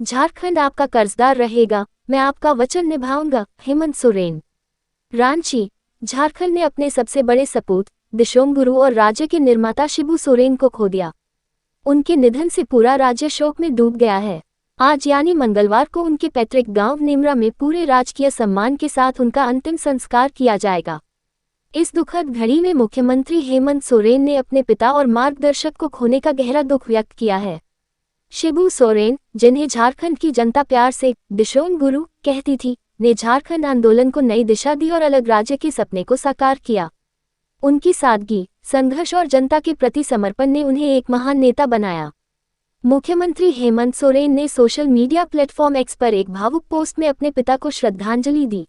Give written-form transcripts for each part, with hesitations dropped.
झारखंड आपका कर्जदार रहेगा, मैं आपका वचन निभाऊंगा। हेमंत सोरेन। रांची। झारखंड ने अपने सबसे बड़े सपूत दिशोम गुरु और राज्य के निर्माता शिबू सोरेन को खो दिया। उनके निधन से पूरा राज्य शोक में डूब गया है। आज यानी मंगलवार को उनके पैतृक गांव नेमरा में पूरे राजकीय सम्मान के साथ उनका अंतिम संस्कार किया जाएगा। इस दुखद घड़ी में मुख्यमंत्री हेमंत सोरेन ने अपने पिता और मार्गदर्शक को खोने का गहरा दुख व्यक्त किया है। शिबू सोरेन, जिन्हें झारखंड की जनता प्यार से दिशोम गुरु कहती थी, ने झारखंड आंदोलन को नई दिशा दी और अलग राज्य के सपने को साकार किया। उनकी सादगी, संघर्ष और जनता के प्रति समर्पण ने उन्हें एक महान नेता बनाया। मुख्यमंत्री हेमंत सोरेन ने सोशल मीडिया प्लेटफॉर्म एक्स पर एक भावुक पोस्ट में अपने पिता को श्रद्धांजलि दी।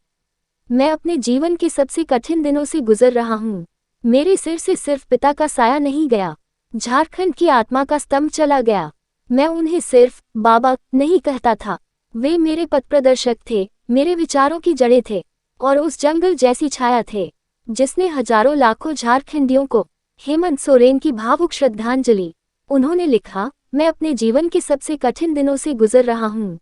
मैं अपने जीवन के सबसे कठिन दिनों से गुजर रहा हूँ। मेरे सिर से सिर्फ पिता का साया नहीं गया, झारखंड की आत्मा का स्तंभ चला गया। मैं उन्हें सिर्फ बाबा नहीं कहता था, वे मेरे पथप्रदर्शक थे, मेरे विचारों की जड़ें थे और उस जंगल जैसी छाया थे जिसने हजारों लाखों झारखंडियों को। हेमंत सोरेन की भावुक श्रद्धांजलि। उन्होंने लिखा, मैं अपने जीवन के सबसे कठिन दिनों से गुजर रहा हूँ।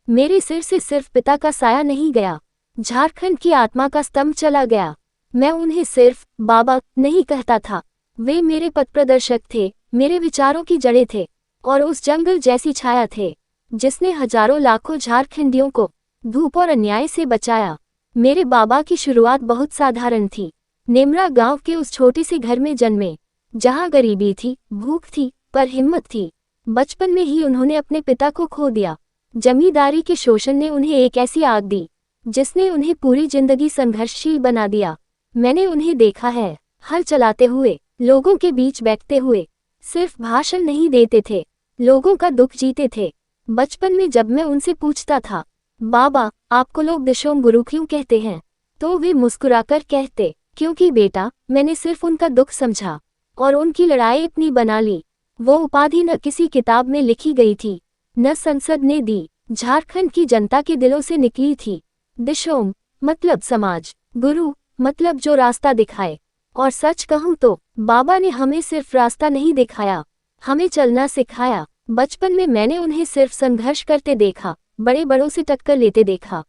मेरे सिर से सिर्फ पिता का साया नहीं गया, झारखंड की आत्मा का स्तंभ चला गया। मैं उन्हें सिर्फ बाबा नहीं कहता था, वे मेरे पथप्रदर्शक थे, मेरे विचारों की जड़ें थे और उस जंगल जैसी छाया थे जिसने हजारों लाखों झारखंडियों को धूप और अन्याय से बचाया। मेरे बाबा की शुरुआत बहुत साधारण थी। नेमरा गांव के उस छोटे से घर में जन्मे, जहां गरीबी थी, भूख थी, पर हिम्मत थी। बचपन में ही उन्होंने अपने पिता को खो दिया। जमींदारी के शोषण ने उन्हें एक ऐसी आग दी जिसने उन्हें पूरी जिंदगी संघर्षशील बना दिया। मैंने उन्हें देखा है, हल चलाते हुए, लोगों के बीच बैठते हुए। सिर्फ भाषण नहीं देते थे, लोगों का दुख जीते थे। बचपन में जब मैं उनसे पूछता था, बाबा आपको लोग दिशोम गुरु क्यों कहते हैं, तो वे मुस्कुराकर कहते, क्योंकि बेटा मैंने सिर्फ उनका दुख समझा और उनकी लड़ाई इतनी बना ली। वो उपाधि न किसी किताब में लिखी गई थी, न संसद ने दी, झारखंड की जनता के दिलों से निकली थी। दिशोम मतलब समाज, गुरु मतलब जो रास्ता दिखाए। और सच कहूँ तो बाबा ने हमें सिर्फ रास्ता नहीं दिखाया, हमें चलना सिखाया। बचपन में मैंने उन्हें सिर्फ संघर्ष करते देखा, बड़े बड़ों से टक्कर लेते देखा।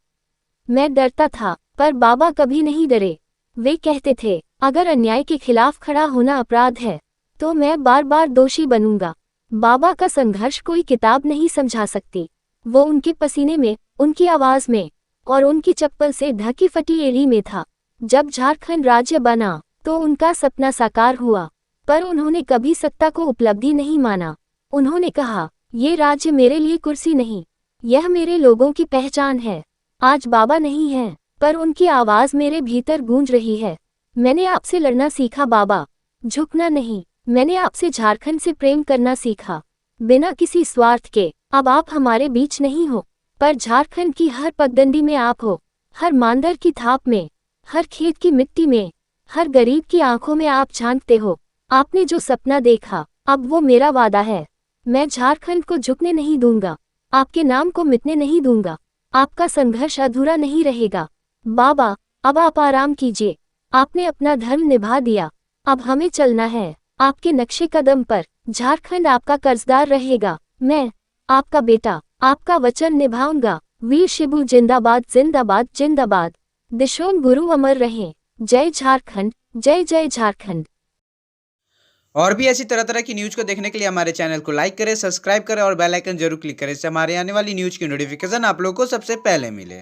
मैं डरता था, पर बाबा कभी नहीं डरे। वे कहते थे, अगर अन्याय के खिलाफ खड़ा होना अपराध है तो मैं बार बार दोषी बनूंगा। बाबा का संघर्ष कोई किताब नहीं समझा सकती, वो उनके पसीने में, उनकी आवाज में और उनकी चप्पल से ढकी फटी एड़ी में था। जब झारखंड राज्य बना तो उनका सपना साकार हुआ, पर उन्होंने कभी सत्ता को उपलब्धि नहीं माना। उन्होंने कहा, ये राज्य मेरे लिए कुर्सी नहीं, यह मेरे लोगों की पहचान है। आज बाबा नहीं है, पर उनकी आवाज मेरे भीतर गूंज रही है। मैंने आपसे लड़ना सीखा बाबा, झुकना नहीं। मैंने आपसे झारखंड से प्रेम करना सीखा, बिना किसी स्वार्थ के। अब आप हमारे बीच नहीं हो, पर झारखंड की हर पगडंडी में आप हो, हर मांदर की थाप में, हर खेत की मिट्टी में, हर गरीब की आंखों में आप झांकते हो। आपने जो सपना देखा, अब वो मेरा वादा है। मैं झारखंड को झुकने नहीं दूंगा, आपके नाम को मिटने नहीं दूंगा। आपका संघर्ष अधूरा नहीं रहेगा। बाबा अब आप आराम कीजिए, आपने अपना धर्म निभा दिया, अब हमें चलना है आपके नक्शे कदम पर। झारखंड आपका कर्जदार रहेगा, मैं आपका बेटा आपका वचन निभाऊंगा। वीर शिबू जिंदाबाद जिंदाबाद जिंदाबाद। दिशोम गुरु अमर रहें। जय झारखंड, जय जय झारखंड। और भी ऐसी तरह तरह की न्यूज़ को देखने के लिए हमारे चैनल को लाइक करें, सब्सक्राइब करें और बेल आइकन जरूर क्लिक करें, इससे हमारे आने वाली न्यूज़ की नोटिफिकेशन आप लोगों को सबसे पहले मिले।